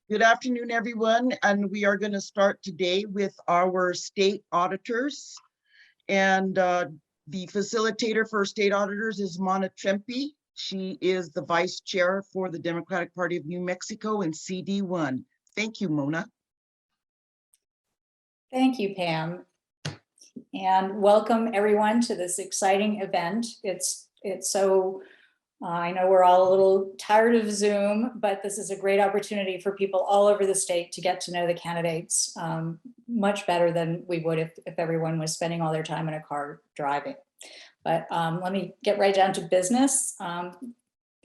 Good afternoon, everyone, and we are going to start today with our state auditors. And the facilitator for state auditors is Mona Trempe. She is the vice chair for the Democratic Party of New Mexico and CD1. Thank you, Mona. Thank you, Pam. And welcome everyone to this exciting event. It's so, I know we're all a little tired of Zoom, but this is a great opportunity for people all over the state to get to know the candidates much better than we would if everyone was spending all their time in a car driving. But let me get right down to business.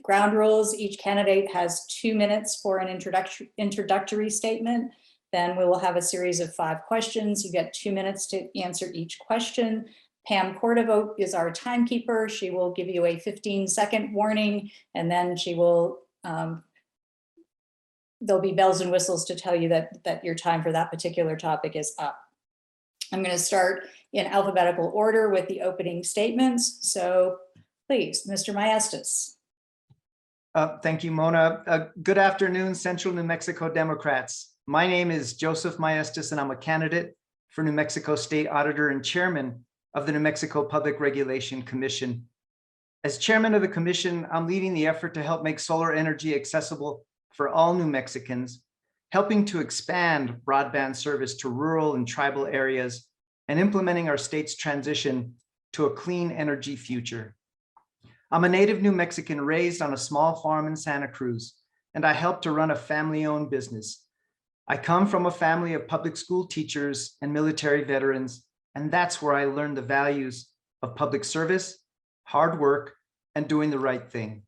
Ground rules, each candidate has 2 minutes for an introductory statement. Then we will have a series of 5 questions. You get 2 minutes to answer each question. Pam Cordova is our timekeeper. She will give you a 15-second warning, and then she will, there'll be bells and whistles to tell you that your time for that particular topic is up. I'm going to start in alphabetical order with the opening statements. So please, Mr. Maestas. Thank you, Mona. Good afternoon, Central New Mexico Democrats. My name is Joseph Maestas, and I'm a candidate for New Mexico State Auditor and Chairman of the New Mexico Public Regulation Commission. As chairman of the commission, I'm leading the effort to help make solar energy accessible for all New Mexicans, helping to expand broadband service to rural and tribal areas, and implementing our state's transition to a clean energy future. I'm a native New Mexican raised on a small farm in Santa Cruz, and I help to run a family-owned business. I come from a family of public school teachers and military veterans, and that's where I learned the values of public service, hard work, and doing the right thing.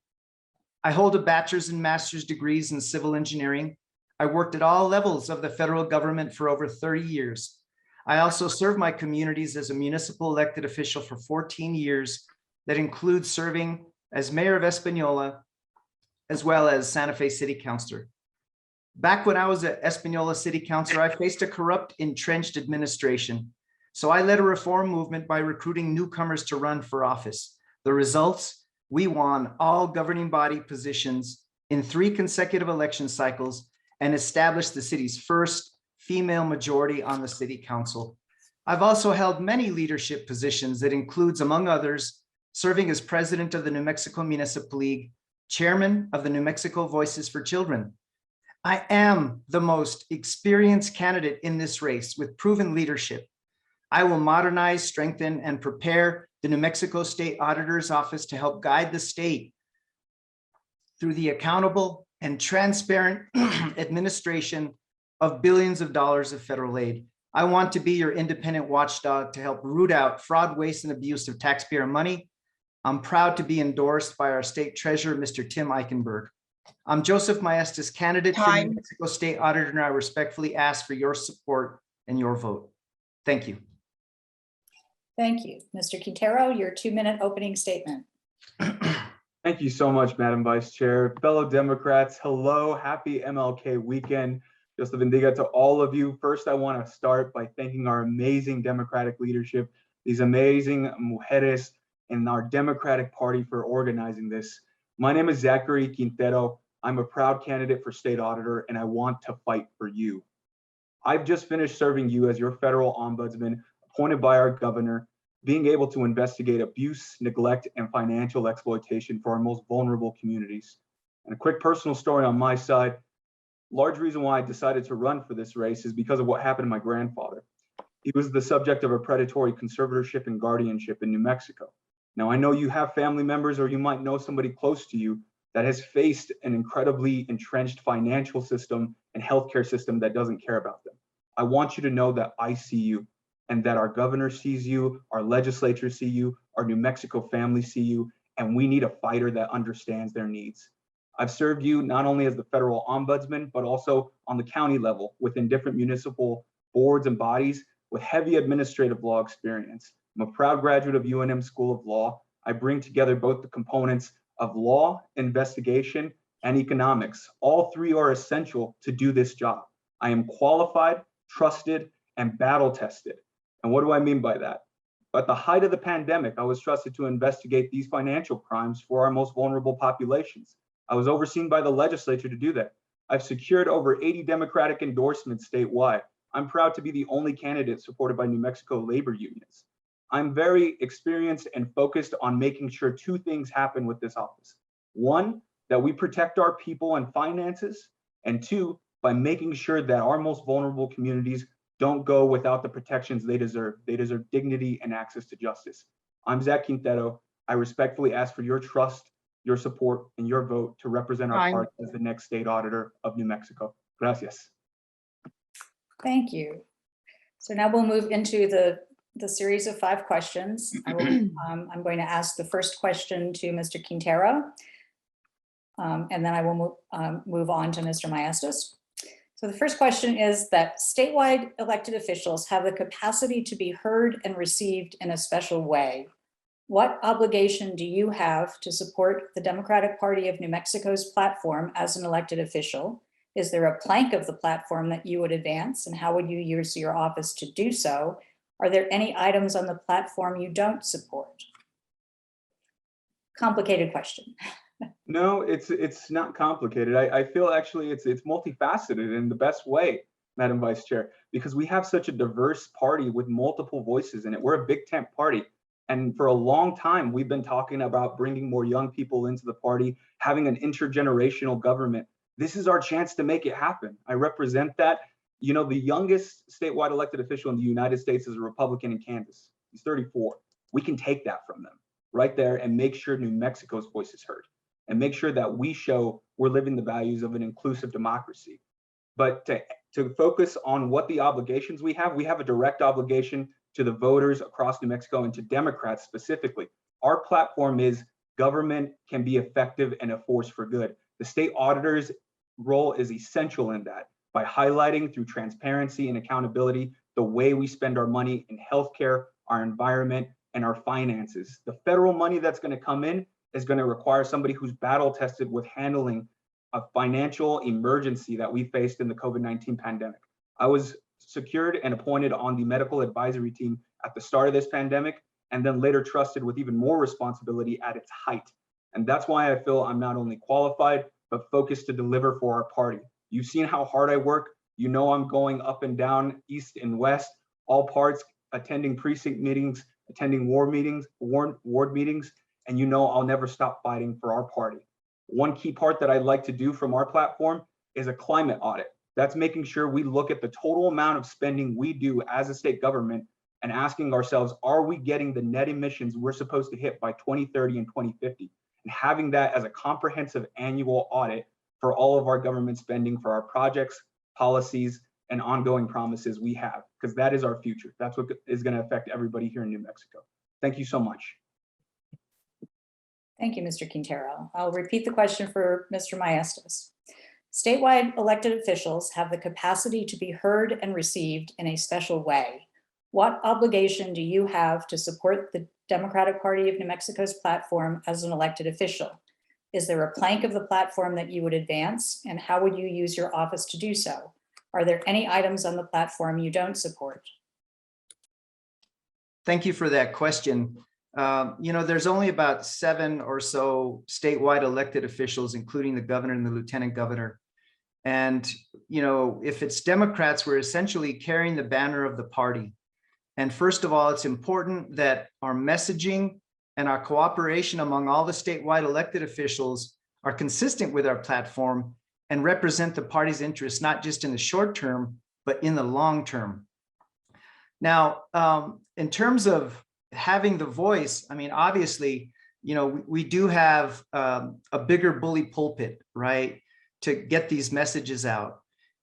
I hold a bachelor's and master's degrees in civil engineering. I worked at all levels of the federal government for over 30 years. I also served my communities as a municipal elected official for 14 years. That includes serving as mayor of Espanola, as well as Santa Fe City Councilor. Back when I was at Espanola City Councilor, I faced a corrupt, entrenched administration. So I led a reform movement by recruiting newcomers to run for office. The results, we won all governing body positions in 3 consecutive election cycles and established the city's first female majority on the city council. I've also held many leadership positions that includes, among others, serving as president of the New Mexico Municipal League, chairman of the New Mexico Voices for Children. I am the most experienced candidate in this race with proven leadership. I will modernize, strengthen, and prepare the New Mexico State Auditor's Office to help guide the state through the accountable and transparent administration of billions of dollars of federal aid. I want to be your independent watchdog to help root out fraud, waste, and abuse of taxpayer money. I'm proud to be endorsed by our state treasurer, Mr. Tim Eichenberg. I'm Joseph Maestas, candidate for New Mexico State Auditor, and I respectfully ask for your support and your vote. Thank you. Thank you. Mr. Quintero, your 2-minute opening statement. Thank you so much, Madam Vice Chair. Fellow Democrats, hello, happy MLK weekend. Dios te bendiga to all of you. First, I want to start by thanking our amazing Democratic leadership, these amazing mujeres in our Democratic Party for organizing this. My name is Zachary Quintero. I'm a proud candidate for state auditor, and I want to fight for you. I've just finished serving you as your federal ombudsman, appointed by our governor, being able to investigate abuse, neglect, and financial exploitation for our most vulnerable communities. And a quick personal story on my side. Large reason why I decided to run for this race is because of what happened to my grandfather. He was the subject of a predatory conservatorship and guardianship in New Mexico. Now, I know you have family members, or you might know somebody close to you that has faced an incredibly entrenched financial system and healthcare system that doesn't care about them. I want you to know that I see you, and that our governor sees you, our legislature see you, our New Mexico family see you, and we need a fighter that understands their needs. I've served you not only as the federal ombudsman, but also on the county level within different municipal boards and bodies with heavy administrative law experience. I'm a proud graduate of UNM School of Law. I bring together both the components of law, investigation, and economics. All 3 are essential to do this job. I am qualified, trusted, and battle tested. And what do I mean by that? At the height of the pandemic, I was trusted to investigate these financial crimes for our most vulnerable populations. I was overseen by the legislature to do that. I've secured over 80 Democratic endorsements statewide. I'm proud to be the only candidate supported by New Mexico labor unions. I'm very experienced and focused on making sure two things happen with this office. One, that we protect our people and finances, and two, by making sure that our most vulnerable communities don't go without the protections they deserve. They deserve dignity and access to justice. I'm Zach Quintero. I respectfully ask for your trust, your support, and your vote to represent our party as the next state auditor of New Mexico. Gracias. Thank you. So now we'll move into the series of 5 questions. I'm going to ask the first question to Mr. Quintero, and then I will move on to Mr. Maestas. So the first question is that statewide elected officials have the capacity to be heard and received in a special way. What obligation do you have to support the Democratic Party of New Mexico's platform as an elected official? Is there a plank of the platform that you would advance, and how would you use your office to do so? Are there any items on the platform you don't support? Complicated question. No, it's not complicated. I feel actually it's multifaceted in the best way, Madam Vice Chair, because we have such a diverse party with multiple voices in it. We're a big tent party. And for a long time, we've been talking about bringing more young people into the party, having an intergenerational government. This is our chance to make it happen. I represent that. You know, the youngest statewide elected official in the United States is a Republican in Kansas. He's 34. We can take that from them right there and make sure New Mexico's voice is heard and make sure that we show we're living the values of an inclusive democracy. But to focus on what the obligations we have a direct obligation to the voters across New Mexico and to Democrats specifically. Our platform is government can be effective and a force for good. The state auditor's role is essential in that by highlighting through transparency and accountability the way we spend our money in healthcare, our environment, and our finances. The federal money that's going to come in is going to require somebody who's battle tested with handling a financial emergency that we faced in the COVID-19 pandemic. I was secured and appointed on the medical advisory team at the start of this pandemic, and then later trusted with even more responsibility at its height. And that's why I feel I'm not only qualified, but focused to deliver for our party. You've seen how hard I work. You know I'm going up and down, east and west, all parts, attending precinct meetings, attending ward meetings, and you know I'll never stop fighting for our party. One key part that I'd like to do from our platform is a climate audit. That's making sure we look at the total amount of spending we do as a state government and asking ourselves, are we getting the net emissions we're supposed to hit by 2030 and 2050? And having that as a comprehensive annual audit for all of our government spending for our projects, policies, and ongoing promises we have, because that is our future. That's what is going to affect everybody here in New Mexico. Thank you so much. Thank you, Mr. Quintero. I'll repeat the question for Mr. Maestas. Statewide elected officials have the capacity to be heard and received in a special way. What obligation do you have to support the Democratic Party of New Mexico's platform as an elected official? Is there a plank of the platform that you would advance, and how would you use your office to do so? Are there any items on the platform you don't support? Thank you for that question. There's only about 7 or so statewide elected officials, including the governor and the lieutenant governor. And, if it's Democrats, we're essentially carrying the banner of the party. And first of all, it's important that our messaging and our cooperation among all the statewide elected officials are consistent with our platform and represent the party's interests, not just in the short term, but in the long term. Now, in terms of having the voice, I mean, obviously, we do have a bigger bully pulpit, right, to get these messages out.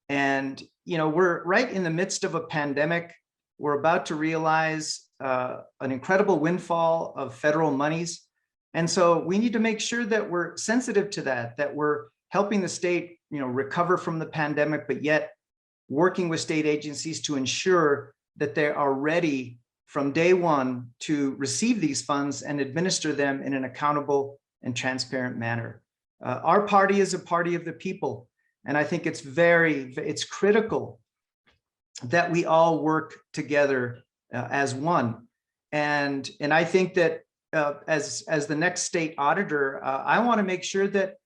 And, we're right in the midst of a pandemic. We're about to realize an incredible windfall of federal monies. And so we need to make sure that we're sensitive to that we're helping the state, recover from the pandemic, but yet working with state agencies to ensure that they are ready from day one to receive these funds and administer them in an accountable and transparent manner. Our party is a party of the people. And I think it's critical that we all work together as one. And I think that as the next state auditor, I want to make sure that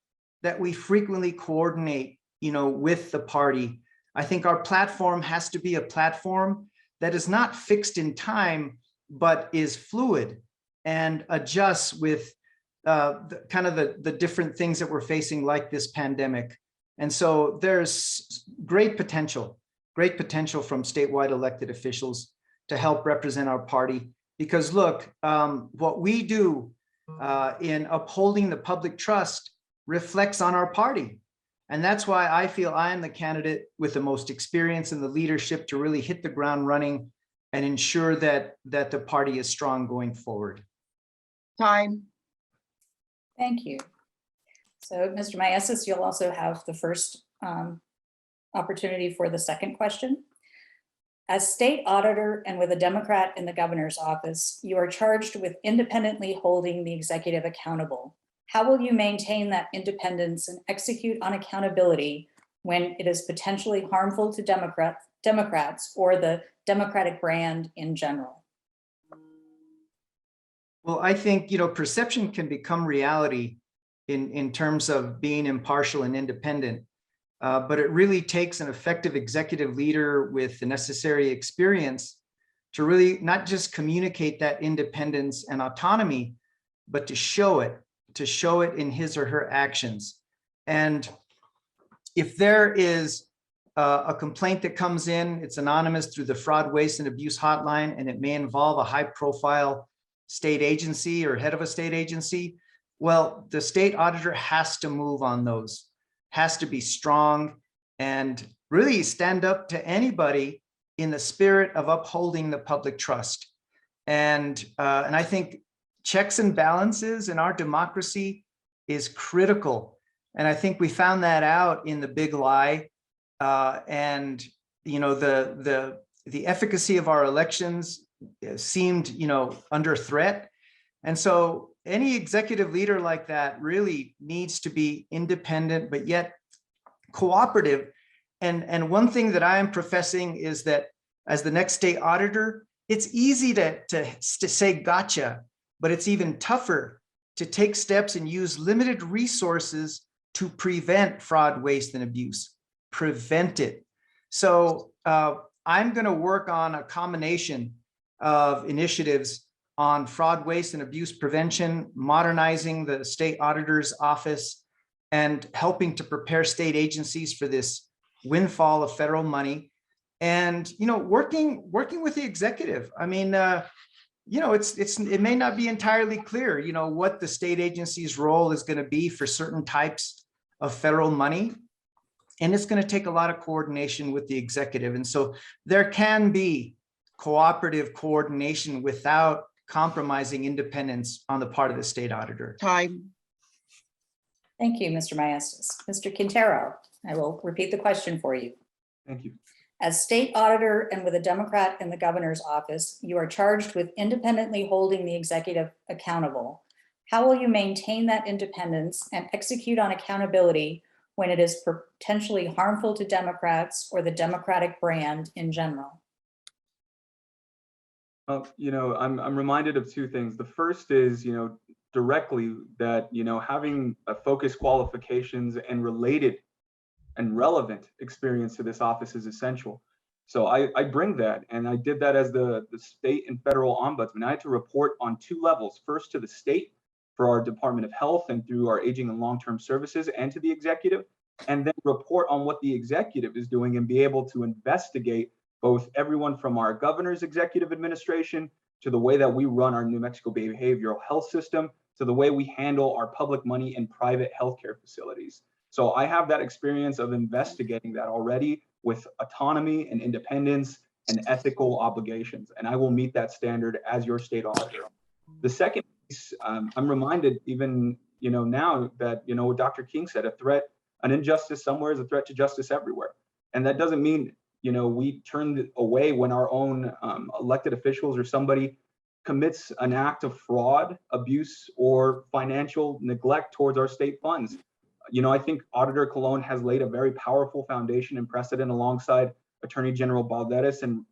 we frequently coordinate, with the party. I think our platform has to be a platform that is not fixed in time, but is fluid and adjusts with the different things that we're facing, like this pandemic. And so there's great potential from statewide elected officials to help represent our party. Because look, what we do in upholding the public trust reflects on our party. And that's why I feel I am the candidate with the most experience and the leadership to really hit the ground running and ensure that the party is strong going forward. Time. Thank you. So, Mr. Maestas, you'll also have the first opportunity for the second question. As state auditor and with a Democrat in the governor's office, you are charged with independently holding the executive accountable. How will you maintain that independence and execute on accountability when it is potentially harmful to Democrats or the Democratic brand in general? Well, I think, perception can become reality in terms of being impartial and independent. But it really takes an effective executive leader with the necessary experience to really not just communicate that independence and autonomy, but to show it in his or her actions. And if there is a complaint that comes in, it's anonymous through the fraud, waste, and abuse hotline, and it may involve a high-profile state agency or head of a state agency, well, the state auditor has to move on those, has to be strong and really stand up to anybody in the spirit of upholding the public trust. And I think checks and balances in our democracy is critical. And I think we found that out in the big lie. And the efficacy of our elections seemed under threat. And so any executive leader like that really needs to be independent, but yet cooperative. And one thing that I am professing is that as the next state auditor, it's easy to say gotcha, but it's even tougher to take steps and use limited resources to prevent fraud, waste, and abuse. Prevent it. So I'm going to work on a combination of initiatives on fraud, waste, and abuse prevention, modernizing the state auditor's office, and helping to prepare state agencies for this windfall of federal money. And working with the executive. I mean, it may not be entirely clear, what the state agency's role is going to be for certain types of federal money. And it's going to take a lot of coordination with the executive. And so there can be cooperative coordination without compromising independence on the part of the state auditor. Time. Thank you, Mr. Maestas. Mr. Quintero, I will repeat the question for you. Thank you. As state auditor and with a Democrat in the governor's office, you are charged with independently holding the executive accountable. How will you maintain that independence and execute on accountability when it is potentially harmful to Democrats or the Democratic brand in general? I'm reminded of two things. The first is, directly that, having a focused qualifications and related and relevant experience to this office is essential. So I bring that, and I did that as the state and federal ombudsman. I had to report on two levels, first to the state for our Department of Health and through our aging and long-term services, and to the executive, and then report on what the executive is doing and be able to investigate both everyone from our governor's executive administration to the way that we run our New Mexico behavioral health system to the way we handle our public money in private healthcare facilities. So I have that experience of investigating that already with autonomy and independence and ethical obligations, and I will meet that standard as your state auditor. The second piece, I'm reminded even now that what Dr. King said, an injustice somewhere is a threat to justice everywhere, and that doesn't mean we turn away when our own elected officials or somebody commits an act of fraud, abuse, or financial neglect towards our state funds. I think Auditor Colon has laid a very powerful foundation and precedent alongside Attorney General Balderas and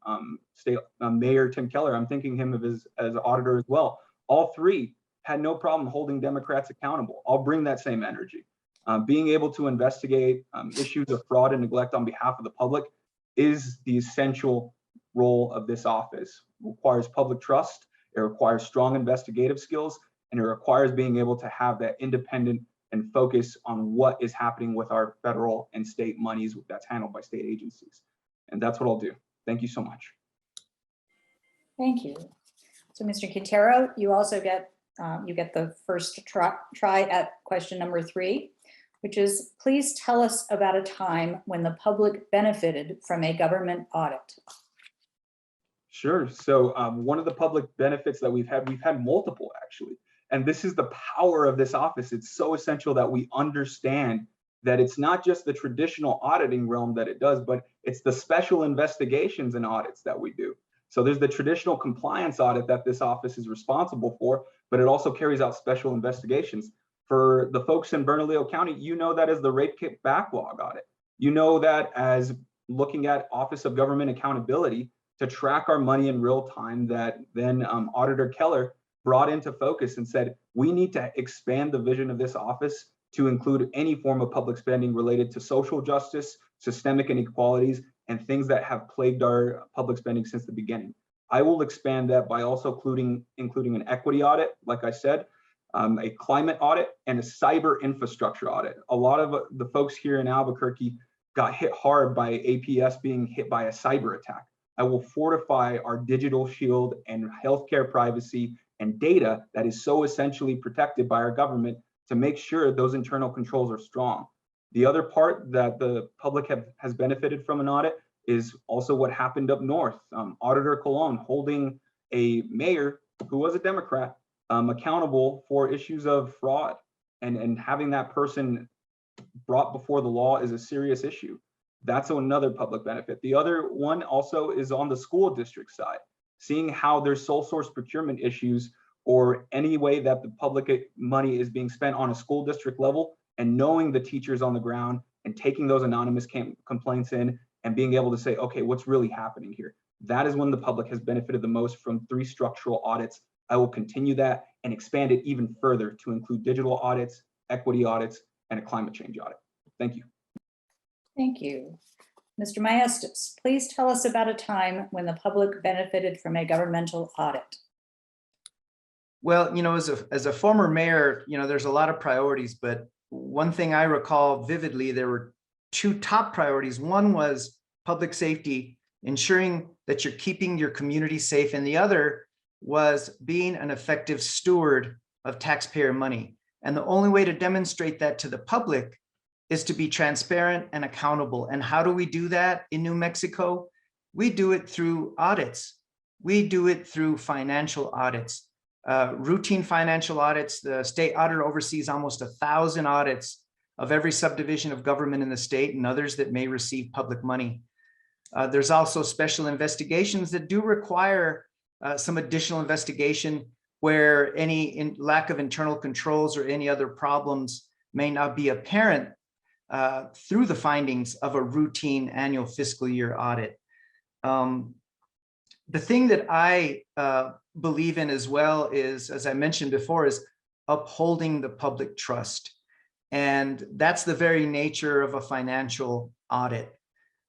State Mayor Tim Keller. I'm thinking him of as auditor as well. All three had no problem holding Democrats accountable. I'll bring that same energy. Being able to investigate issues of fraud and neglect on behalf of the public is the essential role of this office. It requires public trust, it requires strong investigative skills, and it requires being able to have that independent and focus on what is happening with our federal and state monies that's handled by state agencies. And that's what I'll do. Thank you so much. Thank you. So Mr. Quintero, you also get the first try at question number 3, which is, please tell us about a time when the public benefited from a government audit. Sure. So one of the public benefits that we've had multiple actually. And this is the power of this office. It's so essential that we understand that it's not just the traditional auditing realm that it does, but it's the special investigations and audits that we do. So there's the traditional compliance audit that this office is responsible for, but it also carries out special investigations. For the folks in Bernalillo County, you know that as the rape kit backlog audit. You know that as looking at Office of Government Accountability to track our money in real time, that then Auditor Keller brought into focus and said, we need to expand the vision of this office to include any form of public spending related to social justice, systemic inequalities, and things that have plagued our public spending since the beginning. I will expand that by also including an equity audit, like I said, a climate audit, and a cyber infrastructure audit. A lot of the folks here in Albuquerque got hit hard by APS being hit by a cyber attack. I will fortify our digital shield and healthcare privacy and data that is so essentially protected by our government to make sure those internal controls are strong. The other part that the public has benefited from an audit is also what happened up north. Auditor Colon holding a mayor who was a Democrat accountable for issues of fraud, and having that person brought before the law is a serious issue. That's another public benefit. The other one also is on the school district side, seeing how there's sole source procurement issues or any way that the public money is being spent on a school district level, and knowing the teachers on the ground and taking those anonymous complaints in and being able to say, okay, what's really happening here? That is when the public has benefited the most from 3 structural audits. I will continue that and expand it even further to include digital audits, equity audits, and a climate change audit. Thank you. Thank you. Mr. Maestas, please tell us about a time when the public benefited from a governmental audit. Well, as a former mayor, there's a lot of priorities, but one thing I recall vividly, there were 2 top priorities. One was public safety, ensuring that you're keeping your community safe, and the other was being an effective steward of taxpayer money. And the only way to demonstrate that to the public is to be transparent and accountable. And how do we do that in New Mexico? We do it through audits. We do it through financial audits, routine financial audits. The state auditor oversees almost 1,000 audits of every subdivision of government in the state and others that may receive public money. There's also special investigations that do require some additional investigation where any lack of internal controls or any other problems may not be apparent through the findings of a routine annual fiscal year audit. The thing that I believe in as well is, as I mentioned before, is upholding the public trust. And that's the very nature of a financial audit.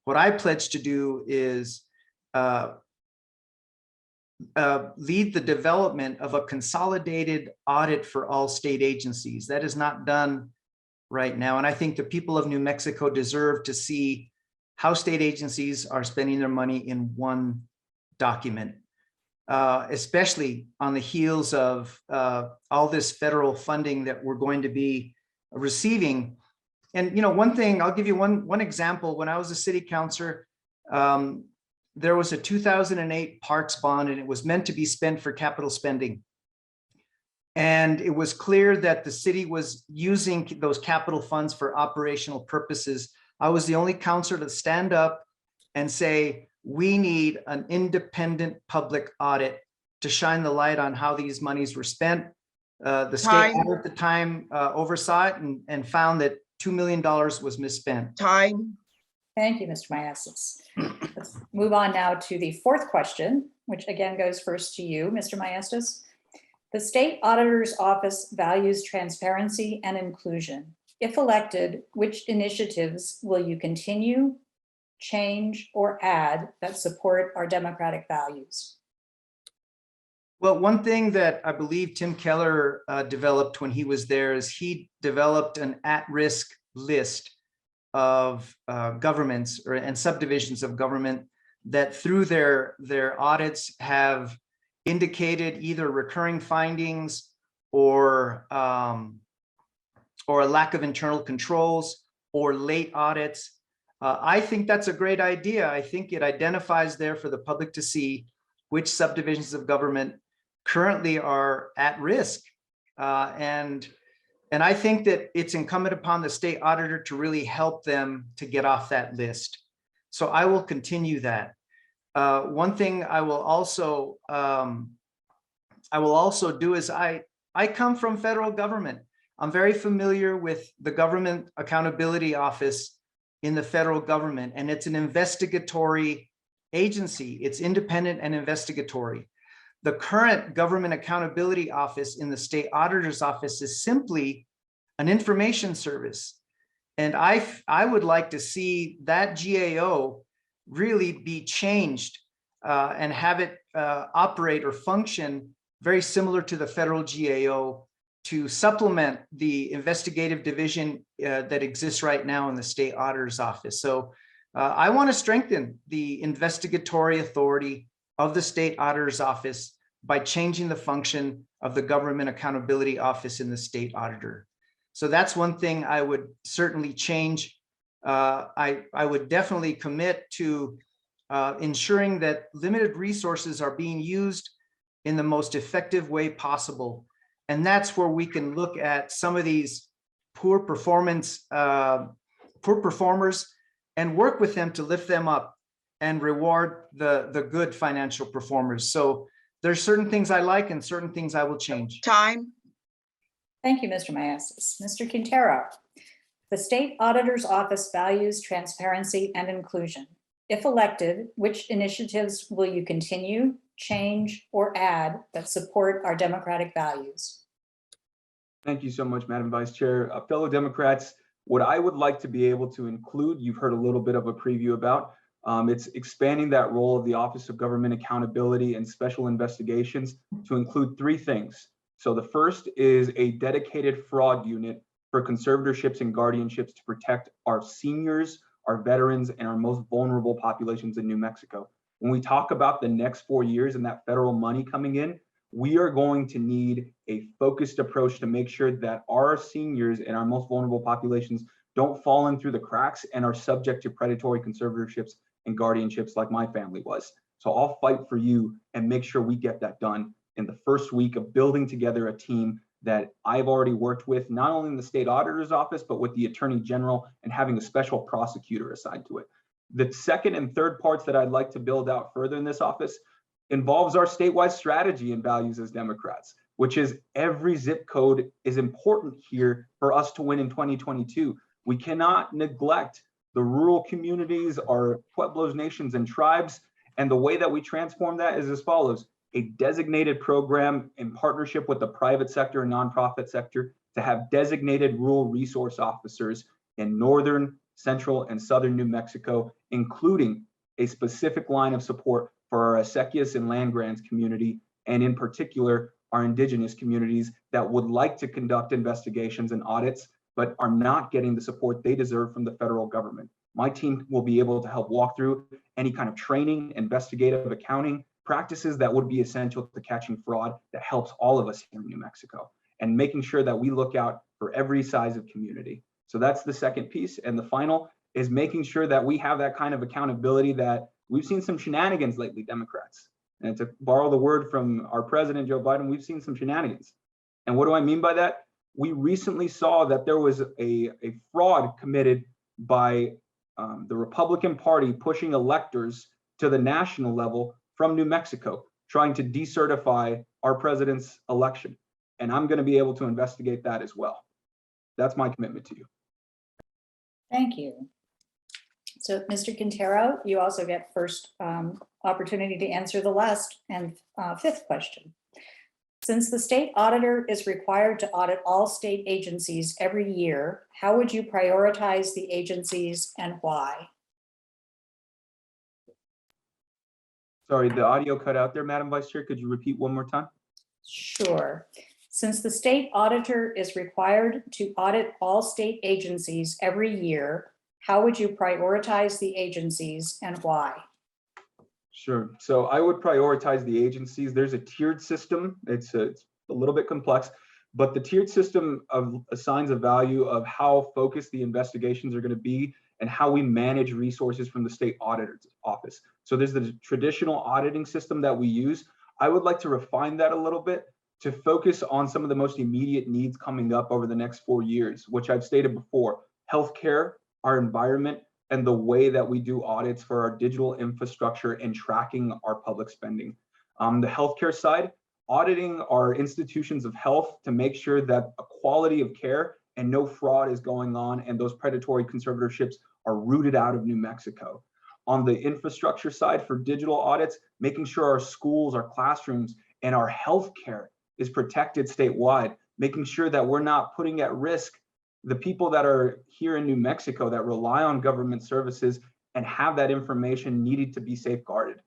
What I pledge to do is lead the development of a consolidated audit for all state agencies. That is not done right now. And I think the people of New Mexico deserve to see how state agencies are spending their money in one document, especially on the heels of all this federal funding that we're going to be receiving. And one thing, I'll give you one example. When I was a city councilor, there was a 2008 parks bond, and it was meant to be spent for capital spending. And it was clear that the city was using those capital funds for operational purposes. I was the only councilor to stand up and say, we need an independent public audit to shine the light on how these monies were spent. The state auditor at the time oversaw it and found that $2 million was misspent. Time. Thank you, Mr. Maestas. Let's move on now to the 4th question, which again goes first to you, Mr. Maestas. The State Auditor's Office values transparency and inclusion. If elected, which initiatives will you continue, change, or add that support our democratic values? Well, one thing that I believe Tim Keller developed when he was there is he developed an at-risk list of governments and subdivisions of government that through their audits have indicated either recurring findings or a lack of internal controls or late audits. I think that's a great idea. I think it identifies there for the public to see which subdivisions of government currently are at risk. And I think that it's incumbent upon the state auditor to really help them to get off that list. So I will continue that. One thing I will also do is I come from federal government. I'm very familiar with the Government Accountability Office in the federal government, and it's an investigatory agency. It's independent and investigatory. The current Government Accountability Office in the State Auditor's Office is simply an information service. And I would like to see that GAO really be changed and have it operate or function very similar to the federal GAO to supplement the investigative division that exists right now in the State Auditor's Office. So I want to strengthen the investigatory authority of the State Auditor's Office by changing the function of the Government Accountability Office in the State Auditor. So that's one thing I would certainly change. I would definitely commit to ensuring that limited resources are being used in the most effective way possible. And that's where we can look at some of these poor performers and work with them to lift them up and reward the good financial performers. So there's certain things I like and certain things I will change. Time. Thank you, Mr. Maestas. Mr. Quintero, the State Auditor's Office values transparency and inclusion. If elected, which initiatives will you continue, change, or add that support our democratic values? Thank you so much, Madam Vice Chair. Fellow Democrats, what I would like to be able to include, you've heard a little bit of a preview about, it's expanding that role of the Office of Government Accountability and Special Investigations to include three things. So the first is a dedicated fraud unit for conservatorships and guardianships to protect our seniors, our veterans, and our most vulnerable populations in New Mexico. When we talk about the next 4 years and that federal money coming in, we are going to need a focused approach to make sure that our seniors and our most vulnerable populations don't fall in through the cracks and are subject to predatory conservatorships and guardianships like my family was. So I'll fight for you and make sure we get that done in the first week of building together a team that I've already worked with, not only in the State Auditor's Office, but with the Attorney General and having a special prosecutor assigned to it. The second and third parts that I'd like to build out further in this office involves our statewide strategy and values as Democrats, which is every zip code is important here for us to win in 2022. We cannot neglect the rural communities, our pueblos, nations, and tribes. And the way that we transform that is as follows: a designated program in partnership with the private sector and nonprofit sector to have designated rural resource officers in northern, central, and southern New Mexico, including a specific line of support for our Acequias and land grants community, and in particular, our indigenous communities that would like to conduct investigations and audits, but are not getting the support they deserve from the federal government. My team will be able to help walk through any kind of training, investigative accounting practices that would be essential to catching fraud that helps all of us here in New Mexico, and making sure that we look out for every size of community. So that's the second piece. And the final is making sure that we have that kind of accountability that we've seen some shenanigans lately, Democrats. And to borrow the word from our president, Joe Biden, we've seen some shenanigans. And what do I mean by that? We recently saw that there was a fraud committed by the Republican Party pushing electors to the national level from New Mexico, trying to decertify our president's election. And I'm going to be able to investigate that as well. That's my commitment to you. Thank you. So, Mr. Quintero, you also get first opportunity to answer the last and fifth question. Since the state auditor is required to audit all state agencies every year, how would you prioritize the agencies and why? Sorry, the audio cut out there, Madam Vice Chair. Could you repeat one more time? Sure. Since the state auditor is required to audit all state agencies every year, how would you prioritize the agencies and why? Sure. So I would prioritize the agencies. There's a tiered system. It's a little bit complex, but the tiered system assigns a value of how focused the investigations are going to be and how we manage resources from the state auditor's office. So there's the traditional auditing system that we use. I would like to refine that a little bit to focus on some of the most immediate needs coming up over the next 4 years, which I've stated before: healthcare, our environment, and the way that we do audits for our digital infrastructure and tracking our public spending. The healthcare side, auditing our institutions of health to make sure that a quality of care and no fraud is going on and those predatory conservatorships are rooted out of New Mexico. On the infrastructure side for digital audits, making sure our schools, our classrooms, and our healthcare is protected statewide, making sure that we're not putting at risk the people that are here in New Mexico that rely on government services and have that information needed to be safeguarded.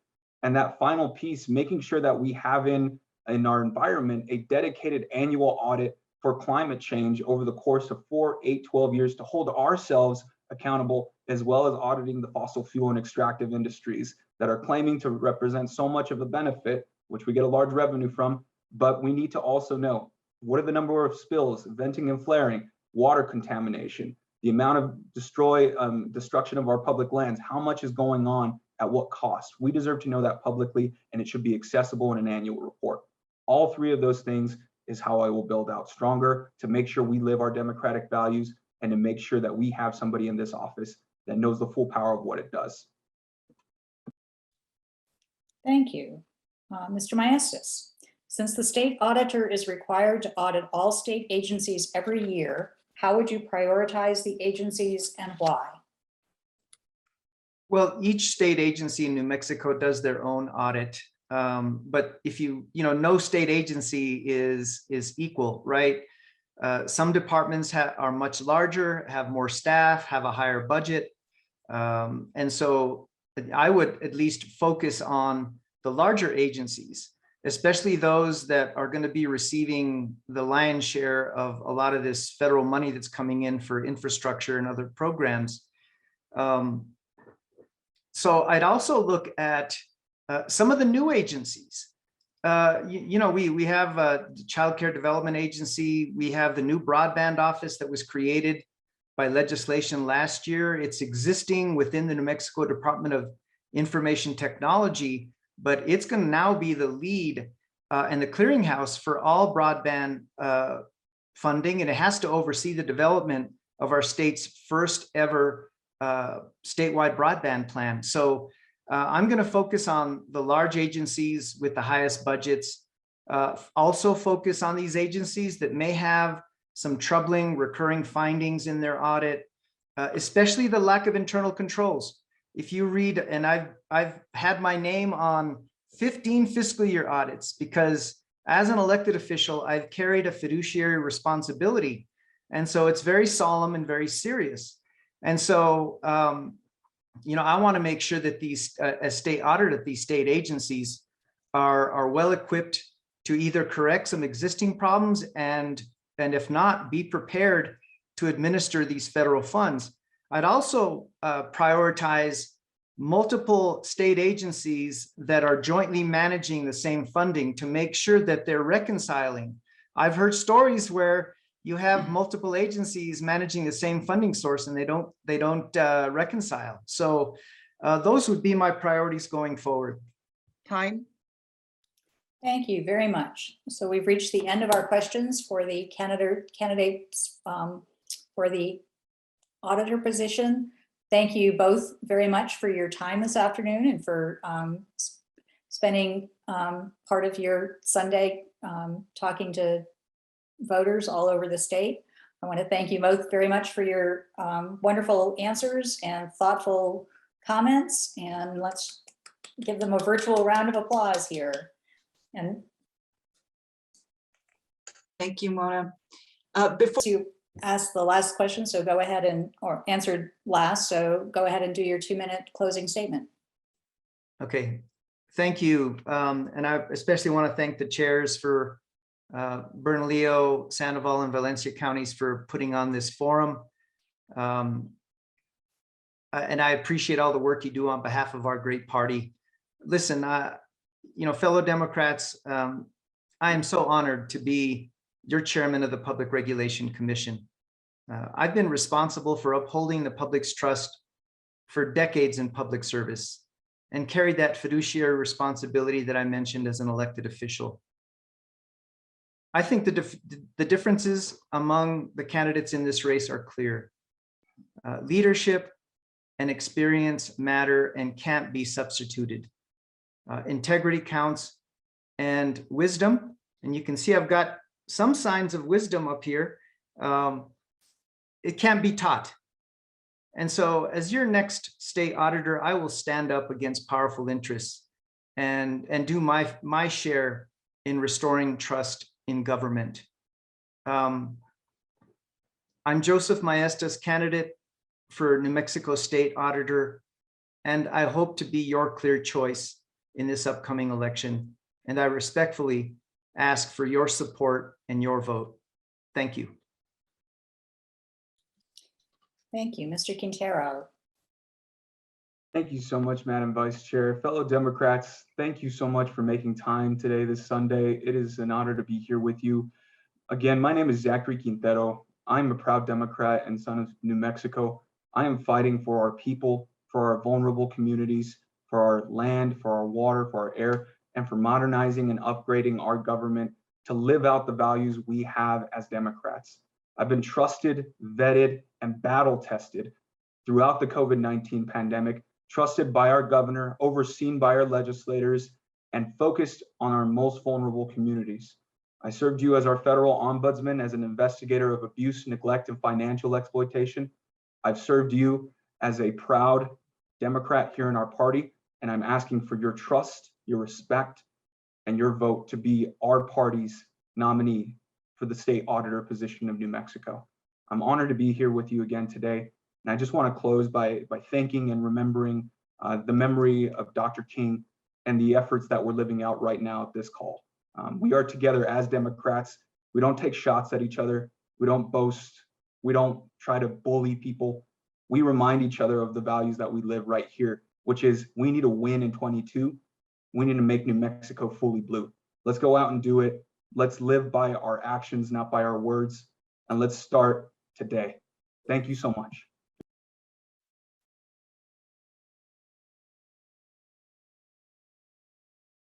And that final piece, making sure that we have in our environment a dedicated annual audit for climate change over the course of 4, 8, 12 years to hold ourselves accountable, as well as auditing the fossil fuel and extractive industries that are claiming to represent so much of the benefit, which we get a large revenue from. But we need to also know, what are the number of spills, venting and flaring, water contamination, the amount of destruction of our public lands, how much is going on, at what cost? We deserve to know that publicly, and it should be accessible in an annual report. All three of those things is how I will build out stronger to make sure we live our democratic values and to make sure that we have somebody in this office that knows the full power of what it does. Thank you. Mr. Maestas, since the state auditor is required to audit all state agencies every year, how would you prioritize the agencies and why? Well, each state agency in New Mexico does their own audit. But if no state agency is equal, right? Some departments are much larger, have more staff, have a higher budget. And so I would at least focus on the larger agencies, especially those that are going to be receiving the lion's share of a lot of this federal money that's coming in for infrastructure and other programs. So I'd also look at some of the new agencies. We have a Child Care Development Agency. We have the new broadband office that was created by legislation last year. It's existing within the New Mexico Department of Information Technology, but it's going to now be the lead and the clearinghouse for all broadband funding, and it has to oversee the development of our state's first ever statewide broadband plan. So I'm going to focus on the large agencies with the highest budgets, also focus on these agencies that may have some troubling recurring findings in their audit, especially the lack of internal controls. If you read, and I've had my name on 15 fiscal year audits because as an elected official, I've carried a fiduciary responsibility. And so it's very solemn and very serious. And so, I want to make sure that these, as state auditor, these state agencies are well equipped to either correct some existing problems and if not, be prepared to administer these federal funds. I'd also prioritize multiple state agencies that are jointly managing the same funding to make sure that they're reconciling. I've heard stories where you have multiple agencies managing the same funding source and they don't reconcile. So those would be my priorities going forward. Time. Thank you very much. So we've reached the end of our questions for the candidates for the auditor position. Thank you both very much for your time this afternoon and for spending part of your Sunday talking to voters all over the state. I want to thank you both very much for your wonderful answers and thoughtful comments, and let's give them a virtual round of applause here. And Thank you, Mona. Before You asked the last question, so go ahead or answered last, so go ahead and do your 2-minute closing statement. Okay, thank you. And I especially want to thank the chairs for Bernalillo, Sandoval, and Valencia counties for putting on this forum. And I appreciate all the work you do on behalf of our great party. Listen, fellow Democrats, I am so honored to be your chairman of the Public Regulation Commission. I've been responsible for upholding the public's trust for decades in public service and carried that fiduciary responsibility that I mentioned as an elected official. I think the differences among the candidates in this race are clear. Leadership and experience matter and can't be substituted. Integrity counts, and wisdom, and you can see I've got some signs of wisdom up here. It can't be taught. And so as your next state auditor, I will stand up against powerful interests and do my share in restoring trust in government. I'm Joseph Maestas, candidate for New Mexico State Auditor, and I hope to be your clear choice in this upcoming election. And I respectfully ask for your support and your vote. Thank you. Thank you, Mr. Quintero. Thank you so much, Madam Vice Chair. Fellow Democrats, thank you so much for making time today, this Sunday. It is an honor to be here with you. Again, my name is Zachary Quintero. I'm a proud Democrat and son of New Mexico. I am fighting for our people, for our vulnerable communities, for our land, for our water, for our air, and for modernizing and upgrading our government to live out the values we have as Democrats. I've been trusted, vetted, and battle tested throughout the COVID-19 pandemic, trusted by our governor, overseen by our legislators, and focused on our most vulnerable communities. I served you as our federal ombudsman as an investigator of abuse, neglect, and financial exploitation. I've served you as a proud Democrat here in our party, and I'm asking for your trust, your respect, and your vote to be our party's nominee for the state auditor position of New Mexico. I'm honored to be here with you again today. And I just want to close by thanking and remembering the memory of Dr. King and the efforts that we're living out right now at this call. We are together as Democrats. We don't take shots at each other. We don't boast. We don't try to bully people. We remind each other of the values that we live right here, which is we need to win in 22. We need to make New Mexico fully blue. Let's go out and do it. Let's live by our actions, not by our words. And let's start today. Thank you so much.